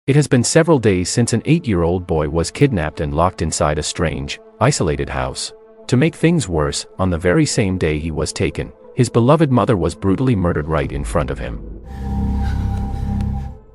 It has been several days since an 8-year-old boy was kidnapped and locked inside a strange, isolated house. To make things worse, on the very same day he was taken, his beloved mother was brutally murdered right in front of him.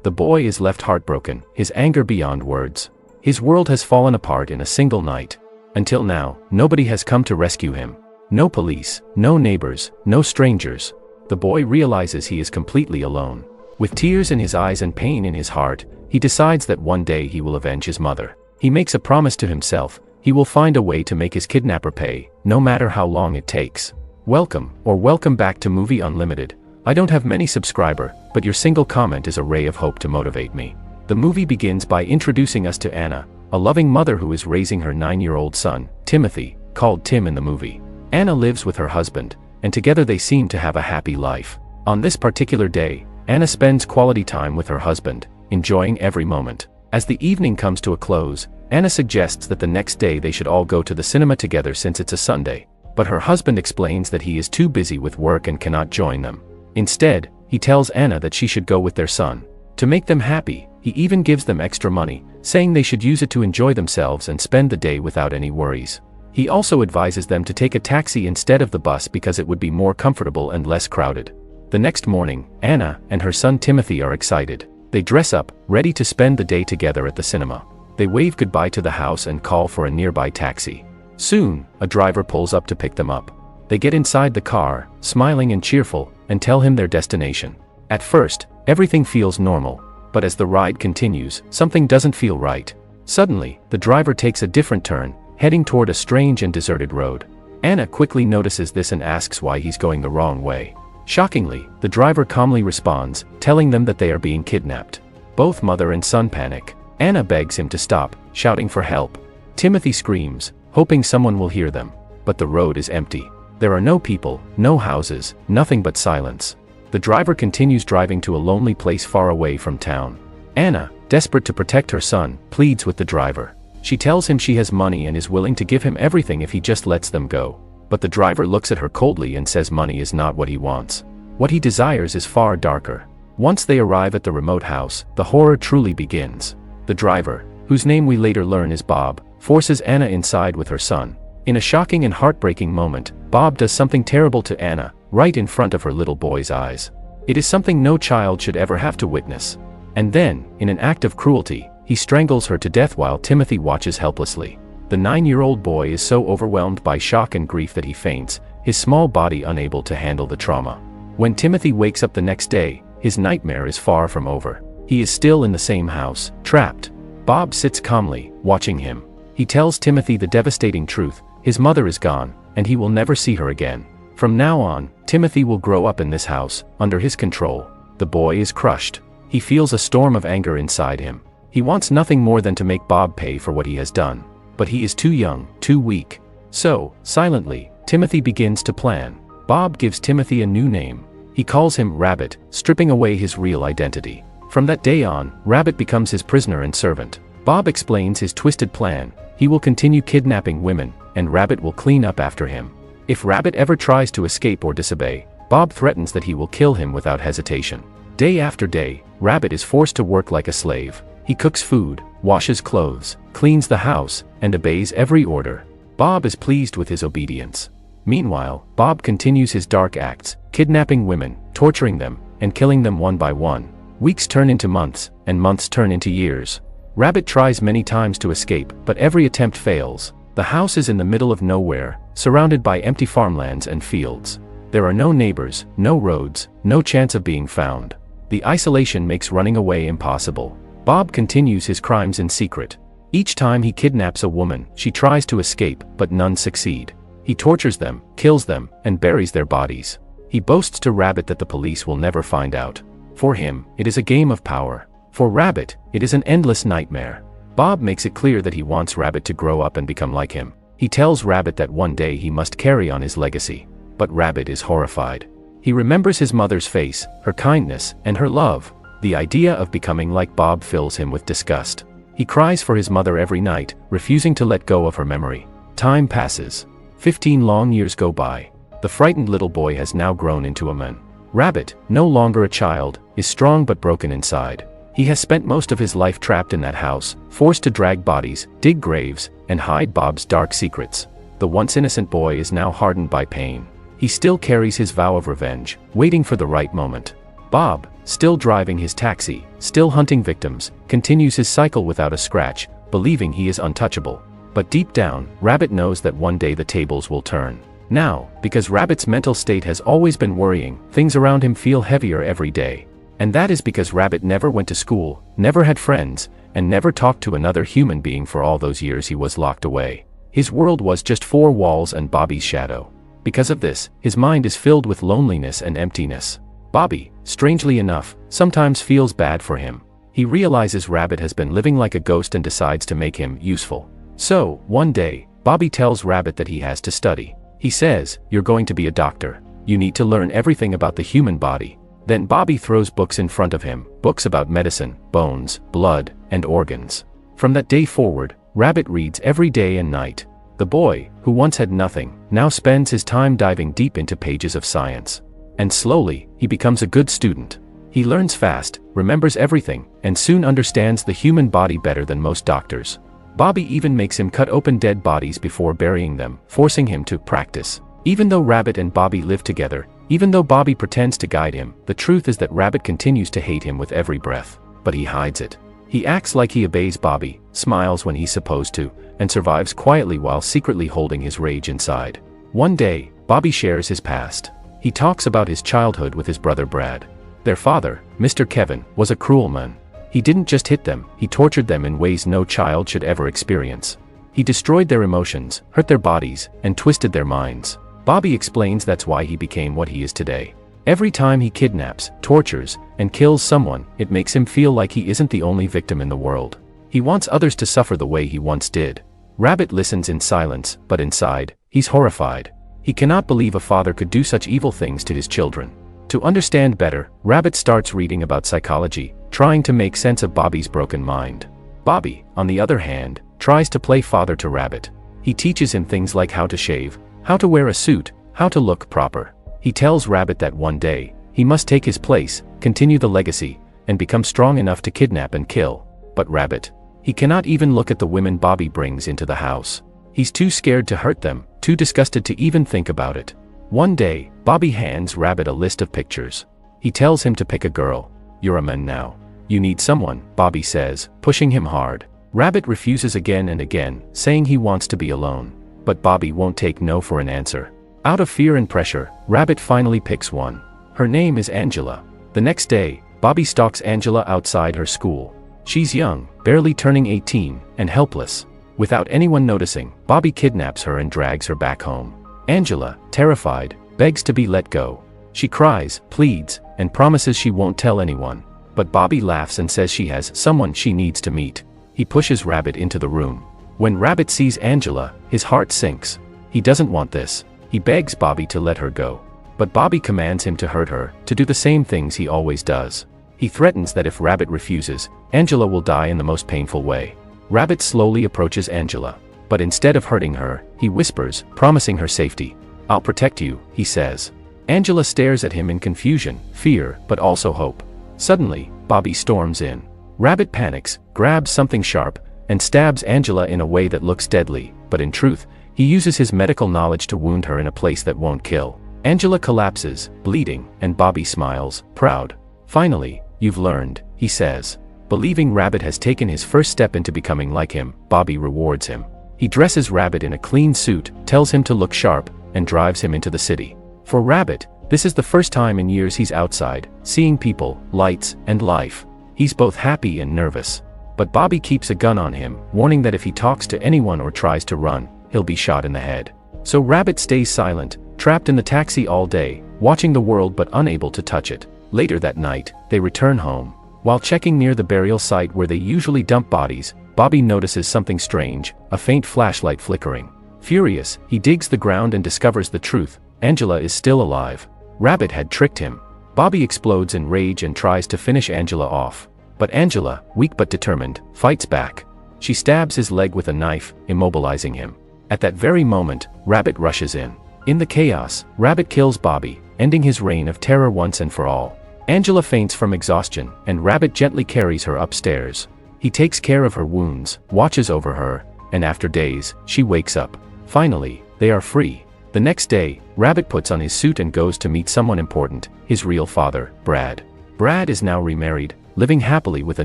The boy is left heartbroken, his anger beyond words. His world has fallen apart in a single night. Until now, nobody has come to rescue him. No police, no neighbors, no strangers. The boy realizes he is completely alone. With tears in his eyes and pain in his heart, he decides that one day he will avenge his mother. He makes a promise to himself: he will find a way to make his kidnapper pay, no matter how long it takes. Welcome back to Movie Unlimited. I don't have many subscribers, but your single comment is a ray of hope to motivate me. The movie begins by introducing us to Anna, a loving mother who is raising her 9-year-old son, Timothy, called Tim in the movie. Anna lives with her husband, and together they seem to have a happy life. On this particular day, Anna spends quality time with her husband, enjoying every moment. As the evening comes to a close, Anna suggests that the next day they should all go to the cinema together since it's a Sunday. But her husband explains that he is too busy with work and cannot join them. Instead, he tells Anna that she should go with their son. To make them happy, he even gives them extra money, saying they should use it to enjoy themselves and spend the day without any worries. He also advises them to take a taxi instead of the bus because it would be more comfortable and less crowded. The next morning, Anna and her son Timothy are excited. They dress up, ready to spend the day together at the cinema. They wave goodbye to the house and call for a nearby taxi. Soon, a driver pulls up to pick them up. They get inside the car, smiling and cheerful, and tell him their destination. At first, everything feels normal, but as the ride continues, something doesn't feel right. Suddenly, the driver takes a different turn, heading toward a strange and deserted road. Anna quickly notices this and asks why he's going the wrong way. Shockingly, the driver calmly responds, telling them that they are being kidnapped. Both mother and son panic. Anna begs him to stop, shouting for help. Timothy screams, hoping someone will hear them. But the road is empty. There are no people, no houses, nothing but silence. The driver continues driving to a lonely place far away from town. Anna, desperate to protect her son, pleads with the driver. She tells him she has money and is willing to give him everything if he just lets them go. But the driver looks at her coldly and says money is not what he wants. What he desires is far darker. Once they arrive at the remote house, the horror truly begins. The driver, whose name we later learn is Bob, forces Anna inside with her son. In a shocking and heartbreaking moment, Bob does something terrible to Anna, right in front of her little boy's eyes. It is something no child should ever have to witness. And then, in an act of cruelty, he strangles her to death while Timothy watches helplessly. The 9-year-old boy is so overwhelmed by shock and grief that he faints, his small body unable to handle the trauma. When Timothy wakes up the next day, his nightmare is far from over. He is still in the same house, trapped. Bob sits calmly, watching him. He tells Timothy the devastating truth: his mother is gone, and he will never see her again. From now on, Timothy will grow up in this house, under his control. The boy is crushed. He feels a storm of anger inside him. He wants nothing more than to make Bob pay for what he has done. But he is too young, too weak. So, silently, Timothy begins to plan. Bob gives Timothy a new name. He calls him Rabbit, stripping away his real identity. From that day on, Rabbit becomes his prisoner and servant. Bob explains his twisted plan. He will continue kidnapping women, and Rabbit will clean up after him. If Rabbit ever tries to escape or disobey, Bob threatens that he will kill him without hesitation. Day after day, Rabbit is forced to work like a slave. He cooks food, washes clothes, cleans the house, and obeys every order. Bob is pleased with his obedience. Meanwhile, Bob continues his dark acts, kidnapping women, torturing them, and killing them one by one. Weeks turn into months, and months turn into years. Rabbit tries many times to escape, but every attempt fails. The house is in the middle of nowhere, surrounded by empty farmlands and fields. There are no neighbors, no roads, no chance of being found. The isolation makes running away impossible. Bob continues his crimes in secret. Each time he kidnaps a woman, she tries to escape, but none succeed. He tortures them, kills them, and buries their bodies. He boasts to Rabbit that the police will never find out. For him, it is a game of power. For Rabbit, it is an endless nightmare. Bob makes it clear that he wants Rabbit to grow up and become like him. He tells Rabbit that one day he must carry on his legacy. But Rabbit is horrified. He remembers his mother's face, her kindness, and her love. The idea of becoming like Bob fills him with disgust. He cries for his mother every night, refusing to let go of her memory. Time passes. 15 long years go by. The frightened little boy has now grown into a man. Rabbit, no longer a child, is strong but broken inside. He has spent most of his life trapped in that house, forced to drag bodies, dig graves, and hide Bob's dark secrets. The once innocent boy is now hardened by pain. He still carries his vow of revenge, waiting for the right moment. Bob, still driving his taxi, still hunting victims, continues his cycle without a scratch, believing he is untouchable. But deep down, Rabbit knows that one day the tables will turn. Now, because Rabbit's mental state has always been worrying, things around him feel heavier every day. And that is because Rabbit never went to school, never had friends, and never talked to another human being for all those years he was locked away. His world was just four walls and Bobby's shadow. Because of this, his mind is filled with loneliness and emptiness. Bobby, strangely enough, sometimes feels bad for him. He realizes Rabbit has been living like a ghost and decides to make him useful. So, one day, Bobby tells Rabbit that he has to study. He says, "You're going to be a doctor. You need to learn everything about the human body." Then Bobby throws books in front of him, books about medicine, bones, blood, and organs. From that day forward, Rabbit reads every day and night. The boy, who once had nothing, now spends his time diving deep into pages of science. And slowly, he becomes a good student. He learns fast, remembers everything, and soon understands the human body better than most doctors. Bobby even makes him cut open dead bodies before burying them, forcing him to practice. Even though Rabbit and Bobby live together, even though Bobby pretends to guide him, the truth is that Rabbit continues to hate him with every breath. But he hides it. He acts like he obeys Bobby, smiles when he's supposed to, and survives quietly while secretly holding his rage inside. One day, Bobby shares his past. He talks about his childhood with his brother Brad. Their father, Mr. Kevin, was a cruel man. He didn't just hit them, he tortured them in ways no child should ever experience. He destroyed their emotions, hurt their bodies, and twisted their minds. Bobby explains that's why he became what he is today. Every time he kidnaps, tortures, and kills someone, it makes him feel like he isn't the only victim in the world. He wants others to suffer the way he once did. Rabbit listens in silence, but inside, he's horrified. He cannot believe a father could do such evil things to his children. To understand better, Rabbit starts reading about psychology, trying to make sense of Bobby's broken mind. Bobby, on the other hand, tries to play father to Rabbit. He teaches him things like how to shave, how to wear a suit, how to look proper. He tells Rabbit that one day, he must take his place, continue the legacy, and become strong enough to kidnap and kill. But Rabbit, he cannot even look at the women Bobby brings into the house. He's too scared to hurt them, too disgusted to even think about it. One day, Bobby hands Rabbit a list of pictures. He tells him to pick a girl. "You're a man now. You need someone," Bobby says, pushing him hard. Rabbit refuses again and again, saying he wants to be alone. But Bobby won't take no for an answer. Out of fear and pressure, Rabbit finally picks one. Her name is Angela. The next day, Bobby stalks Angela outside her school. She's young, barely turning 18, and helpless. Without anyone noticing, Bobby kidnaps her and drags her back home. Angela, terrified, begs to be let go. She cries, pleads, and promises she won't tell anyone. But Bobby laughs and says she has someone she needs to meet. He pushes Rabbit into the room. When Rabbit sees Angela, his heart sinks. He doesn't want this. He begs Bobby to let her go. But Bobby commands him to hurt her, to do the same things he always does. He threatens that if Rabbit refuses, Angela will die in the most painful way. Rabbit slowly approaches Angela. But instead of hurting her, he whispers, promising her safety. "I'll protect you," he says. Angela stares at him in confusion, fear, but also hope. Suddenly, Bobby storms in. Rabbit panics, grabs something sharp, and stabs Angela in a way that looks deadly, but in truth, he uses his medical knowledge to wound her in a place that won't kill. Angela collapses, bleeding, and Bobby smiles, proud. "Finally, you've learned," he says. Believing Rabbit has taken his first step into becoming like him, Bobby rewards him. He dresses Rabbit in a clean suit, tells him to look sharp, and drives him into the city. For Rabbit, this is the first time in years he's outside, seeing people, lights, and life. He's both happy and nervous. But Bobby keeps a gun on him, warning that if he talks to anyone or tries to run, he'll be shot in the head. So Rabbit stays silent, trapped in the taxi all day, watching the world but unable to touch it. Later that night, they return home. While checking near the burial site where they usually dump bodies, Bobby notices something strange, a faint flashlight flickering. Furious, he digs the ground and discovers the truth. Angela is still alive. Rabbit had tricked him. Bobby explodes in rage and tries to finish Angela off. But Angela, weak but determined, fights back. She stabs his leg with a knife, immobilizing him. At that very moment, Rabbit rushes in. In the chaos, Rabbit kills Bobby, ending his reign of terror once and for all. Angela faints from exhaustion, and Rabbit gently carries her upstairs. He takes care of her wounds, watches over her, and after days, she wakes up. Finally, they are free. The next day, Rabbit puts on his suit and goes to meet someone important, his real father, Brad. Brad is now remarried, living happily with a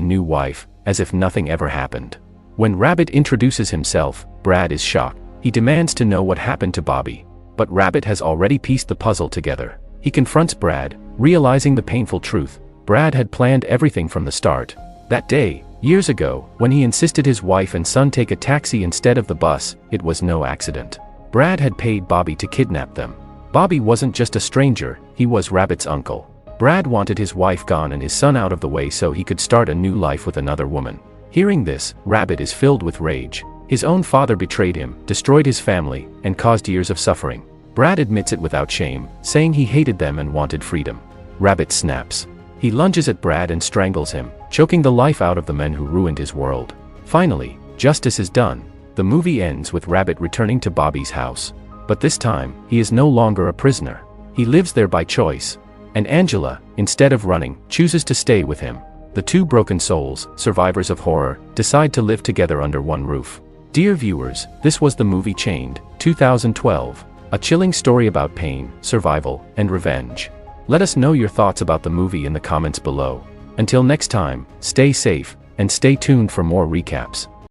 new wife, as if nothing ever happened. When Rabbit introduces himself, Brad is shocked. He demands to know what happened to Bobby. But Rabbit has already pieced the puzzle together. He confronts Brad, realizing the painful truth. Brad had planned everything from the start. That day, years ago, when he insisted his wife and son take a taxi instead of the bus, it was no accident. Brad had paid Bobby to kidnap them. Bobby wasn't just a stranger, he was Rabbit's uncle. Brad wanted his wife gone and his son out of the way so he could start a new life with another woman. Hearing this, Rabbit is filled with rage. His own father betrayed him, destroyed his family, and caused years of suffering. Brad admits it without shame, saying he hated them and wanted freedom. Rabbit snaps. He lunges at Brad and strangles him, choking the life out of the men who ruined his world. Finally, justice is done. The movie ends with Rabbit returning to Bobby's house. But this time, he is no longer a prisoner. He lives there by choice. And Angela, instead of running, chooses to stay with him. The two broken souls, survivors of horror, decide to live together under one roof. Dear viewers, this was the movie Chained, 2012. A chilling story about pain, survival, and revenge. Let us know your thoughts about the movie in the comments below. Until next time, stay safe, and stay tuned for more recaps.